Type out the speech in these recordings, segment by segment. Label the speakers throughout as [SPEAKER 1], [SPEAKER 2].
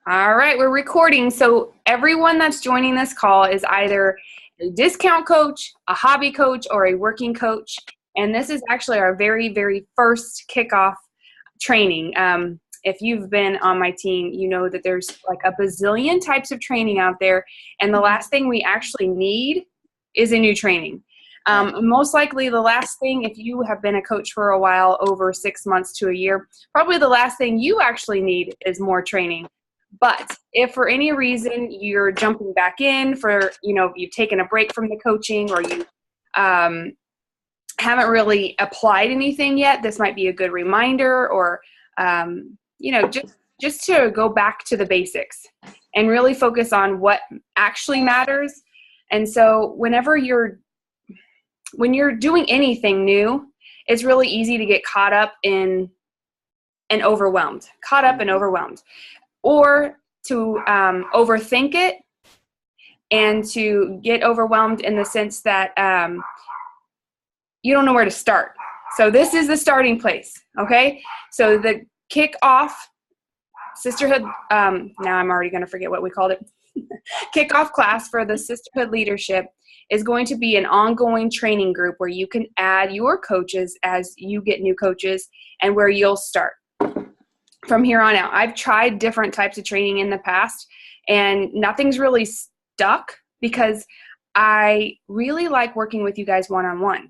[SPEAKER 1] All right, we're recording. So everyone that's joining this call is either a discount coach, a hobby coach, or a working coach. And this is actually our very, very first kickoff training. If you've been on my team, you know that there's like a bazillion types of training out there. And the last thing we actually need is a new training. Most likely the last thing, if you have been a coach for a while, over 6 months to a year, probably the last thing you actually need is more training. But if for any reason you're jumping back in for, you've taken a break from the coaching, or you haven't really applied anything yet, this might be a good reminder, or, just to go back to the basics and really focus on what actually matters. And so when you're doing anything new, it's really easy to get caught up and overwhelmed, or to overthink it and to get overwhelmed in the sense that you don't know where to start. So this is the starting place, okay? So the kickoff sisterhood, now I'm already going to forget what we called it, kickoff class for the sisterhood leadership is going to be an ongoing training group where you can add your coaches as you get new coaches, and where you'll start from here on out. I've tried different types of training in the past, and nothing's really stuck because I really like working with you guys one-on-one.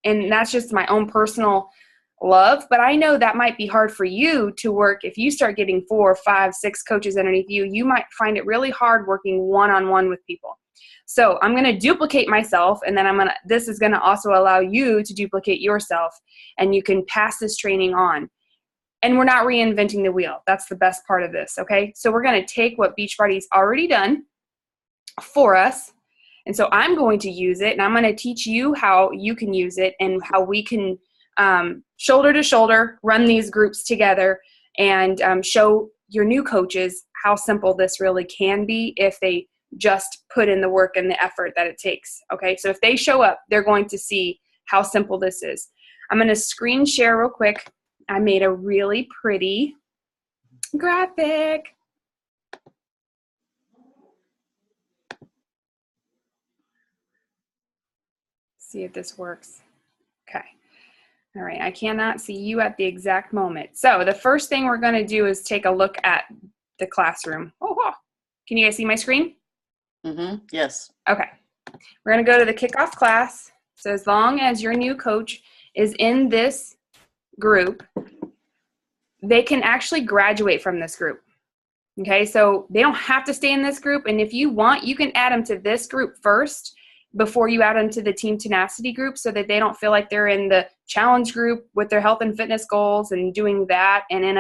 [SPEAKER 1] And that's just my own personal love. But I know that might be hard for you to work. If you start getting 4, 5, 6 coaches underneath you, you might find it really hard working one-on-one with people. So I'm going to duplicate myself, and then this is going to also allow you to duplicate yourself, and you can pass this training on. And we're not reinventing the wheel. That's the best part of this, okay? So we're going to take what Beachbody's already done for us, and so I'm going to use it, and I'm going to teach you how you can use it and how we can shoulder to shoulder run these groups together and show your new coaches how simple this really can be if they just put in the work and the effort that it takes, okay? So if they show up, they're going to see how simple this is. I'm going to screen share real quick. I made a really pretty graphic. See if this works. Okay. All right. I cannot see you at the exact moment. So the first thing we're going to do is take a look at the classroom. Oh, wow. Can you guys see my screen?
[SPEAKER 2] Mm-hmm. Yes.
[SPEAKER 1] Okay. We're going to go to the kickoff class. So as long as your new coach is in this group, they can actually graduate from this group. Okay, so they don't have to stay in this group, and if you want, you can add them to this group first before you add them to the Team Tenacity group, so that they don't feel like they're in the challenge group with their health and fitness goals and doing that, and in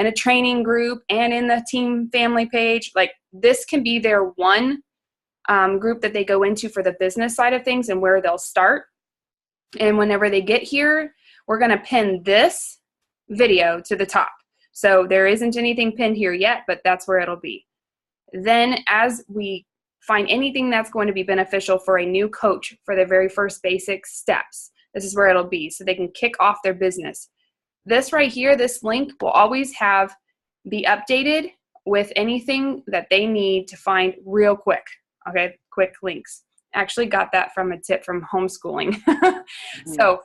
[SPEAKER 1] a training group and in the team family page. Like, this can be their one group that they go into for the business side of things and where they'll start. And whenever they get here, we're going to pin this video to the top. So there isn't anything pinned here yet, but that's where it'll be. Then as we find anything that's going to be beneficial for a new coach for their very first basic steps, this is where it'll be, so they can kick off their business. This right here, this link will always be updated with anything that they need to find real quick. Okay, quick links. Actually got that from a tip from homeschooling. So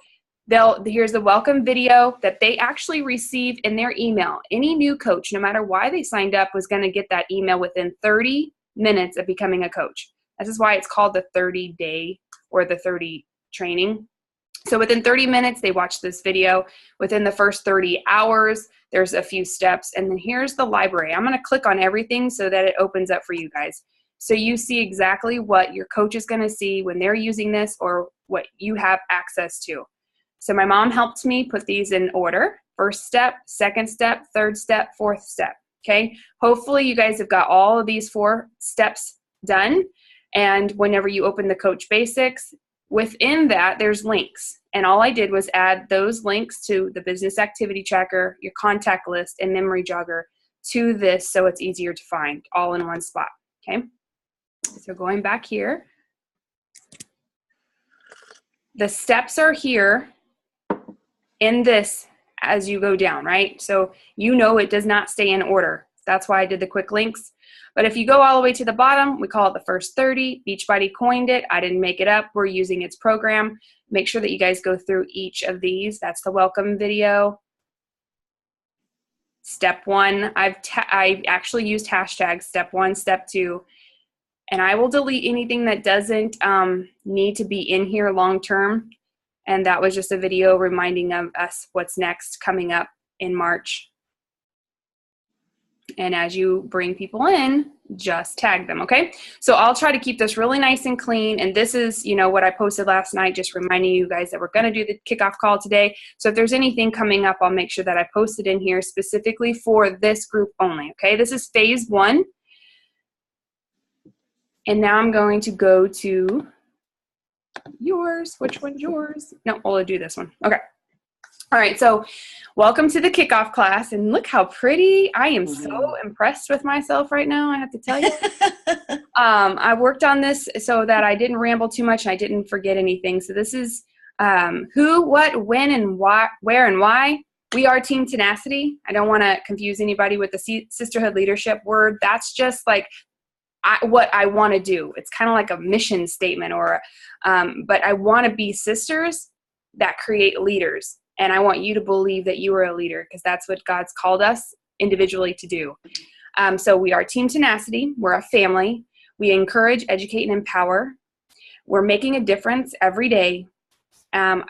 [SPEAKER 1] here's the welcome video that they actually received in their email. Any new coach, no matter why they signed up, was going to get that email within 30 minutes of becoming a coach. This is why it's called the 30-day or the 30 training. So within 30 minutes, they watch this video. Within the first 30 hours, there's a few steps. And then here's the library. I'm going to click on everything so that it opens up for you guys. So you see exactly what your coach is going to see when they're using this, or what you have access to. So my mom helped me put these in order. First step, second step, third step, fourth step. Okay. Hopefully you guys have got all of these 4 steps done. And whenever you open the Coach Basics, within that there's links. And all I did was add those links to the business activity tracker, your contact list, and memory jogger to this, so it's easier to find all in one spot. Okay. So going back here, the steps are here in this as you go down, right? So it does not stay in order. That's why I did the quick links. But if you go all the way to the bottom, we call it the first 30. Beachbody coined it. I didn't make it up. We're using its program. Make sure that you guys go through each of these. That's the welcome video. Step 1, I actually used hashtags, step 1, step 2, and I will delete anything that doesn't need to be in here long term. And that was just a video reminding of us what's next coming up in March. And as you bring people in, just tag them, okay? So I'll try to keep this really nice and clean. And this is, you know, what I posted last night, just reminding you guys that we're going to do the kickoff call today. So if there's anything coming up, I'll make sure that I post it in here specifically for this group only, okay? This is phase 1. And now I'm going to go to yours. Which one's yours? No, we'll do this one. Okay. All right, so welcome to the kickoff class, and look how pretty. I am so impressed with myself right now, I have to tell you. I worked on this so that I didn't ramble too much and I didn't forget anything. So this is who, what, when, and why, where, and why. We are Team Tenacity. I don't want to confuse anybody with the sisterhood leadership word. That's just like what I want to do. It's kind of like a mission statement, or but I want to be sisters that create leaders. And I want you to believe that you are a leader, because that's what God's called us individually to do. So we are Team Tenacity. We're a family. We encourage, educate, and empower. We're making a difference every day.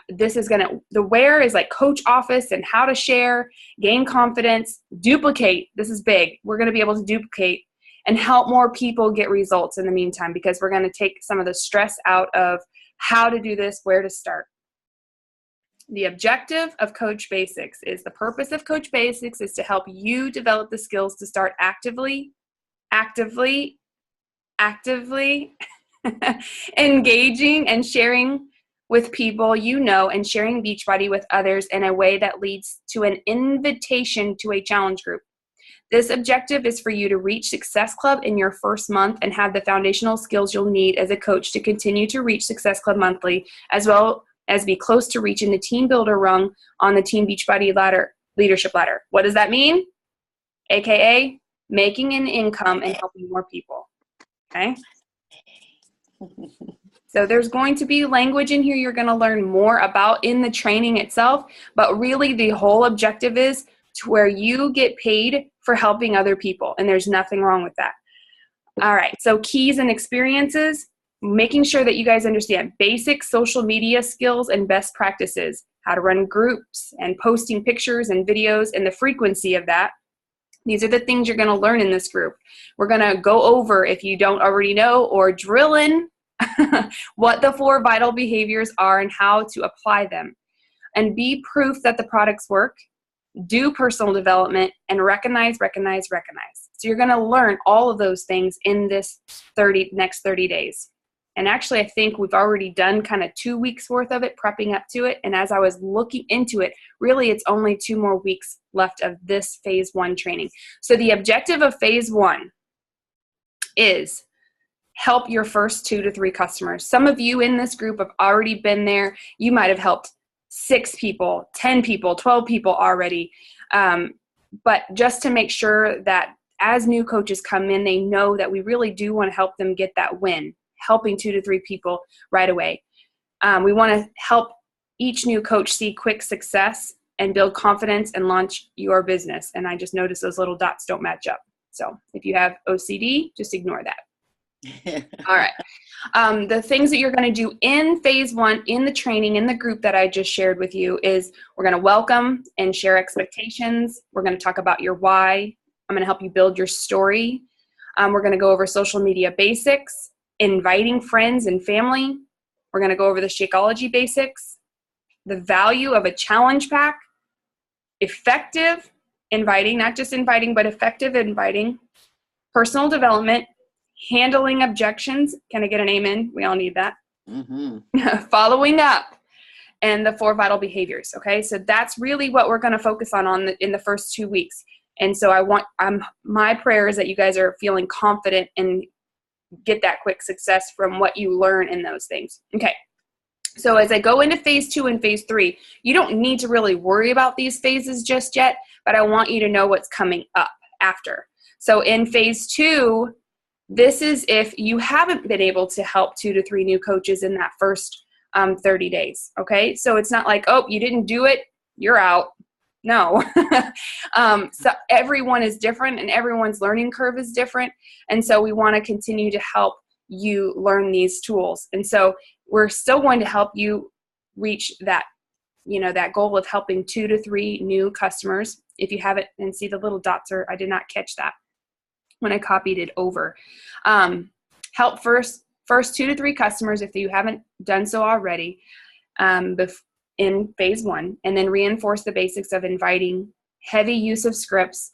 [SPEAKER 1] This is the where is like coach office and how to share, gain confidence, duplicate. This is big. We're going to be able to duplicate and help more people get results in the meantime, because we're going to take some of the stress out of how to do this, where to start. The objective of Coach Basics is the purpose of Coach Basics is to help you develop the skills to start actively engaging and sharing with people you know, and sharing Beachbody with others in a way that leads to an invitation to a challenge group. This objective is for you to reach Success Club in your first month and have the foundational skills you'll need as a coach to continue to reach Success Club monthly, as well as be close to reaching the team builder rung on the Team Beachbody leadership ladder. What does that mean? AKA making an income and helping more people. Okay? So there's going to be language in here you're going to learn more about in the training itself, but really the whole objective is to where you get paid for helping other people, and there's nothing wrong with that. All right, so keys and experiences. Making sure that you guys understand basic social media skills and best practices, how to run groups and posting pictures and videos and the frequency of that. These are the things you're going to learn in this group. We're going to go over, if you don't already know, or drill in what the 4 vital behaviors are and how to apply them. And be proof that the products work. Do personal development and recognize. So you're going to learn all of those things in this next 30 days. And actually, I think we've already done kind of 2 weeks worth of it, prepping up to it. And as I was looking into it, really it's only 2 more weeks left of this phase 1 training. So the objective of phase 1 is help your first 2 to 3 customers. Some of you in this group have already been there. You might have helped 6 people, 10 people, 12 people already. But just to make sure that as new coaches come in, they know that we really do want to help them get that win, helping 2 to 3 people right away. We want to help each new coach see quick success and build confidence and launch your business. And I just noticed those little dots don't match up. So if you have OCD, just ignore that. All right. The things that you're going to do in phase 1, in the training, in the group that I just shared with you, is we're going to welcome and share expectations. We're going to talk about your why. I'm going to help you build your story. We're going to go over social media basics, inviting friends and family. We're going to go over the Shakeology basics, the value of a challenge pack, effective inviting, not just inviting, but effective inviting, personal development, handling objections. Can I get an amen? We all need that. Following up, and the 4 vital behaviors. Okay, so that's really what we're going to focus on in the first 2 weeks. And so my prayer is that you guys are feeling confident and get that quick success from what you learn in those things. Okay, so as I go into phase 2 and phase 3, you don't need to really worry about these phases just yet, but I want you to know what's coming up after. So in phase 2, this is if you haven't been able to help 2 to 3 new coaches in that first 30 days. Okay. So it's not like, oh, you didn't do it, you're out. No. So everyone is different and everyone's learning curve is different. And so we want to continue to help you learn these tools. And so we're still going to help you reach that, that goal of helping 2 to 3 new customers. If you haven't, and see the little dots, or I did not catch that when I copied it over. Help first 2 to 3 customers if you haven't done so already in phase 1, and then reinforce the basics of inviting, heavy use of scripts,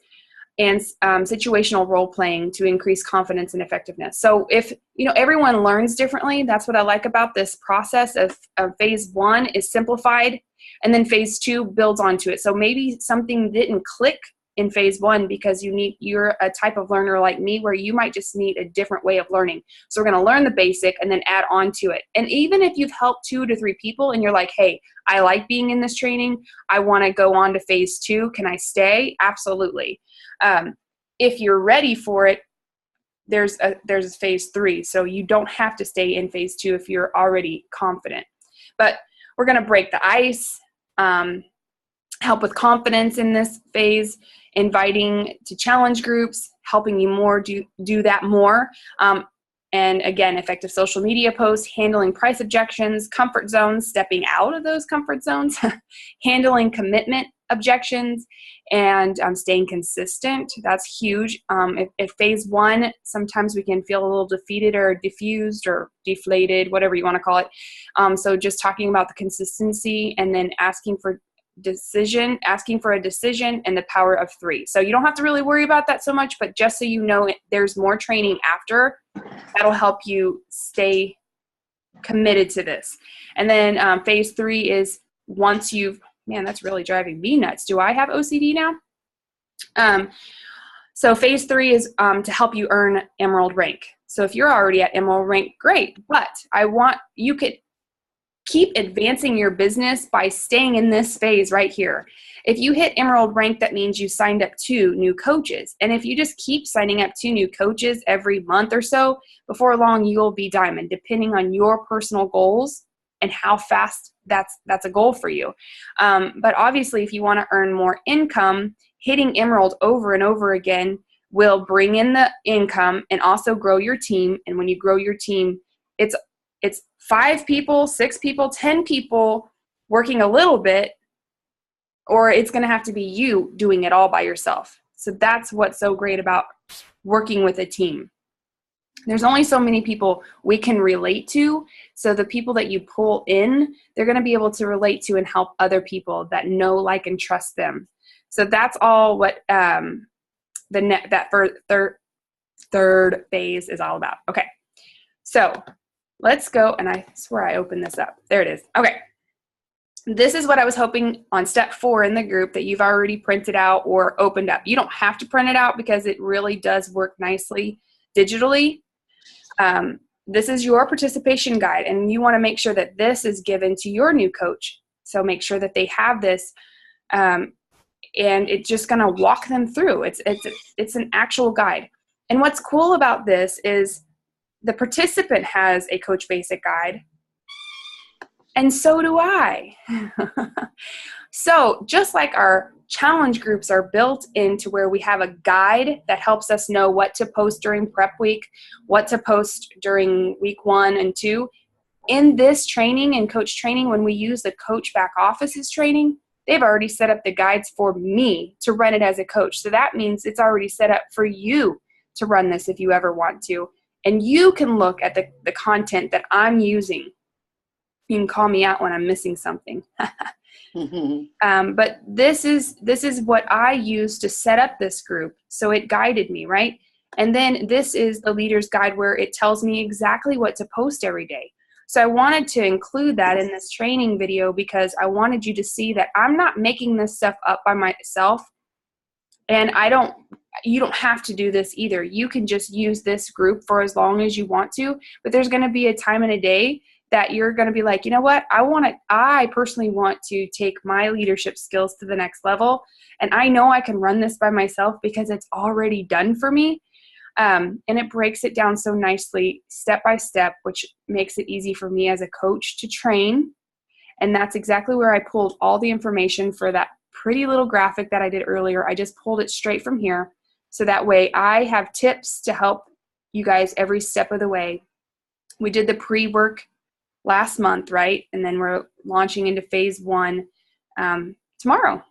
[SPEAKER 1] and situational role playing to increase confidence and effectiveness. So if everyone learns differently, that's what I like about this process of phase 1 is simplified, and then phase 2 builds onto it. So maybe something didn't click in phase 1 because you're a type of learner like me where you might just need a different way of learning. So we're going to learn the basic and then add on to it. And even if you've helped 2 to 3 people and you're like, hey, I like being in this training, I want to go on to phase 2, can I stay? Absolutely. If you're ready for it, there's a phase 3. So you don't have to stay in phase 2 if you're already confident. But we're going to break the ice, help with confidence in this phase, inviting to challenge groups, helping you do that more. And again, effective social media posts, handling price objections, comfort zones, stepping out of those comfort zones, handling commitment objections, and staying consistent. That's huge. If phase 1, sometimes we can feel a little defeated or diffused or deflated, whatever you want to call it. So just talking about the consistency and then asking for a decision and the power of 3. So you don't have to really worry about that so much, but just so you know, there's more training after that'll help you stay committed to this. And then phase 3 is once man, that's really driving me nuts. Do I have OCD now? So phase 3 is to help you earn Emerald rank. So if you're already at Emerald rank, great. But you could keep advancing your business by staying in this phase right here. If you hit Emerald rank, that means you signed up 2 new coaches. And if you just keep signing up 2 new coaches every month or so, before long, you'll be Diamond, depending on your personal goals and how fast that's a goal for you. But obviously, if you want to earn more income, hitting Emerald over and over again will bring in the income and also grow your team. And when you grow your team, it's 5 people, 6 people, 10 people working a little bit, or it's going to have to be you doing it all by yourself. So that's what's so great about working with a team. There's only so many people we can relate to. So the people that you pull in, they're going to be able to relate to and help other people that know, like, and trust them. So that's all what that third phase is all about. Okay. So let's go, and I swear I opened this up. There it is. Okay. This is what I was hoping on step 4 in the group that you've already printed out or opened up. You don't have to print it out because it really does work nicely digitally. This is your participation guide, and you want to make sure that this is given to your new coach. So make sure that they have this, and it's just going to walk them through. It's an actual guide. And what's cool about this is the participant has a Coach Basic guide, and so do I. So just like our challenge groups are built into where we have a guide that helps us know what to post during prep week, what to post during week 1 and 2. In this training and coach training, when we use the coach back office's training, they've already set up the guides for me to run it as a coach. So that means it's already set up for you to run this if you ever want to. And you can look at the content that I'm using. You can call me out when I'm missing something. But this is what I use to set up this group. So it guided me, right? And then this is the leader's guide where it tells me exactly what to post every day. So I wanted to include that in this training video because I wanted you to see that I'm not making this stuff up by myself. And you don't have to do this either. You can just use this group for as long as you want to, but there's going to be a time in a day that you're going to be like, you know what, I personally want to take my leadership skills to the next level. And I know I can run this by myself because it's already done for me. And it breaks it down so nicely, step by step, which makes it easy for me as a coach to train. And that's exactly where I pulled all the information for that pretty little graphic that I did earlier. I just pulled it straight from here. So that way I have tips to help you guys every step of the way. We did the pre-work last month, right? And then we're launching into phase 1 tomorrow.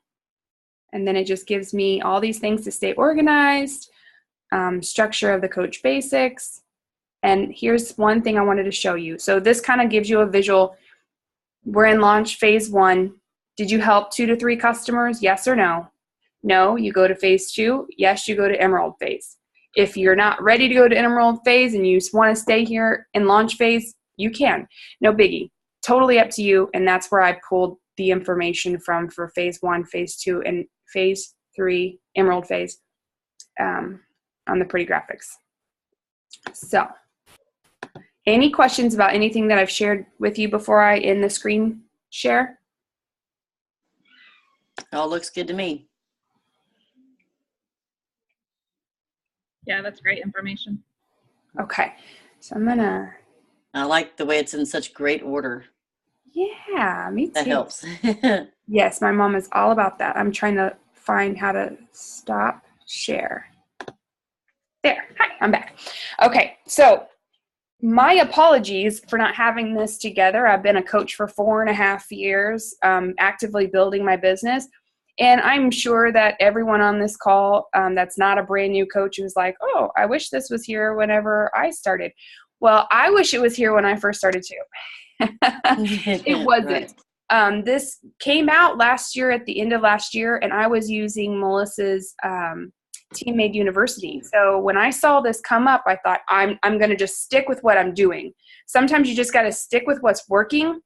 [SPEAKER 1] And then it just gives me all these things to stay organized, structure of the coach basics. And here's one thing I wanted to show you. So this kind of gives you a visual. We're in launch phase 1. Did you help 2 to 3 customers? Yes or no? No, you go to phase 2. Yes, you go to emerald phase. If you're not ready to go to emerald phase and you want to stay here in launch phase, you can. No biggie. Totally up to you. And that's where I pulled the information from for phase 1, phase 2, and phase 3, emerald phase, on the pretty graphics. So, any questions about anything that I've shared with you before I end the screen share?
[SPEAKER 2] It all looks good to me.
[SPEAKER 3] Yeah, that's great information.
[SPEAKER 1] Okay, so I'm gonna.
[SPEAKER 2] I like the way it's in such great order.
[SPEAKER 1] Yeah, me too.
[SPEAKER 2] That helps.
[SPEAKER 1] Yes, my mom is all about that. I'm trying to find how to stop share. There, hi, I'm back. Okay, so my apologies for not having this together. I've been a coach for 4.5 years, actively building my business. And I'm sure that everyone on this call that's not a brand new coach is like, oh, I wish this was here whenever I started. Well, I wish it was here when I first started too. It wasn't. Right. This came out last year, at the end of last year, and I was using Melissa's Teammade University. So when I saw this come up, I thought, I'm going to just stick with what I'm doing. Sometimes you just got to stick with what's working.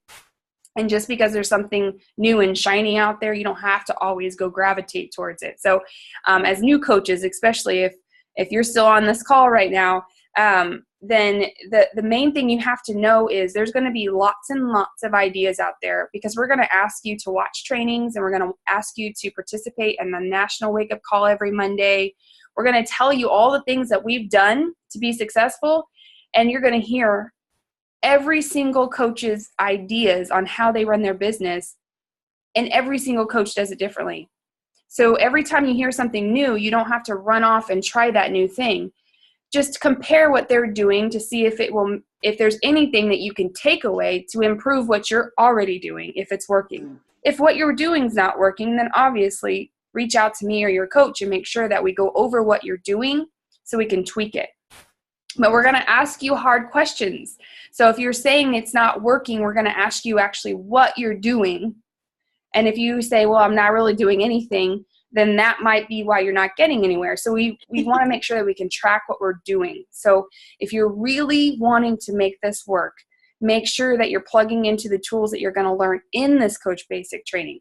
[SPEAKER 1] And just because there's something new and shiny out there, you don't have to always go gravitate towards it. So as new coaches, especially if you're still on this call right now, then the main thing you have to know is there's going to be lots and lots of ideas out there, because we're going to ask you to watch trainings, and we're going to ask you to participate in the National Wake Up Call every Monday. We're going to tell you all the things that we've done to be successful, and you're going to hear every single coach's ideas on how they run their business, and every single coach does it differently. So every time you hear something new, you don't have to run off and try that new thing. Just compare what they're doing to see if there's anything that you can take away to improve what you're already doing, if it's working. If what you're doing is not working, then obviously reach out to me or your coach and make sure that we go over what you're doing so we can tweak it. But we're going to ask you hard questions. So if you're saying it's not working, we're going to ask you actually what you're doing. And if you say, well, I'm not really doing anything, then that might be why you're not getting anywhere. So we want to make sure that we can track what we're doing. So if you're really wanting to make this work, make sure that you're plugging into the tools that you're going to learn in this Coach Basic training.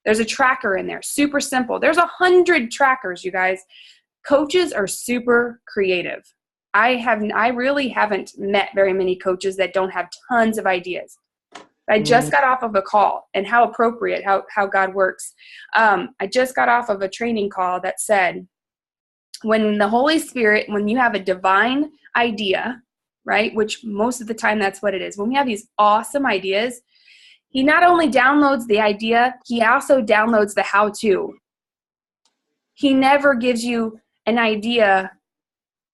[SPEAKER 1] There's a tracker in there, super simple. There's 100 trackers, you guys. Coaches are super creative. I really haven't met very many coaches that don't have tons of ideas. I just got off of a call, and how appropriate, how God works. I just got off of a training call that said, when the Holy Spirit, when you have a divine idea, right, which most of the time that's what it is, when we have these awesome ideas, he not only downloads the idea, he also downloads the how-to. He never gives you an idea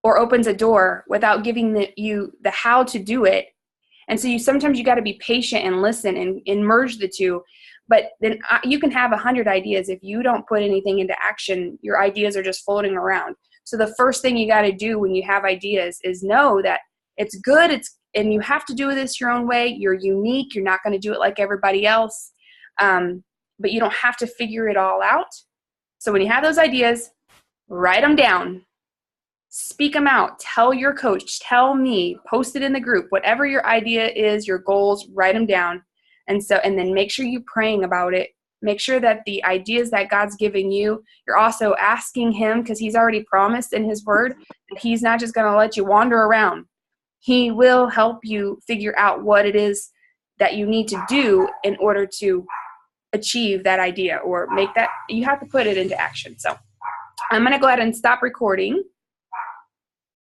[SPEAKER 1] or opens a door without giving you the how to do it. And so sometimes you got to be patient and listen and merge the two. But then you can have 100 ideas. If you don't put anything into action, your ideas are just floating around. So the first thing you got to do when you have ideas is know that it's good. And you have to do this your own way. You're unique. You're not going to do it like everybody else. But you don't have to figure it all out. So when you have those ideas, write them down. Speak them out. Tell your coach. Tell me. Post it in the group. Whatever your idea is, your goals, write them down. And then make sure you're praying about it. Make sure that the ideas that God's giving you, you're also asking him, because he's already promised in his word that he's not just going to let you wander around. He will help you figure out what it is that you need to do in order to achieve that idea or make that, you have to put it into action. So I'm going to go ahead and stop recording.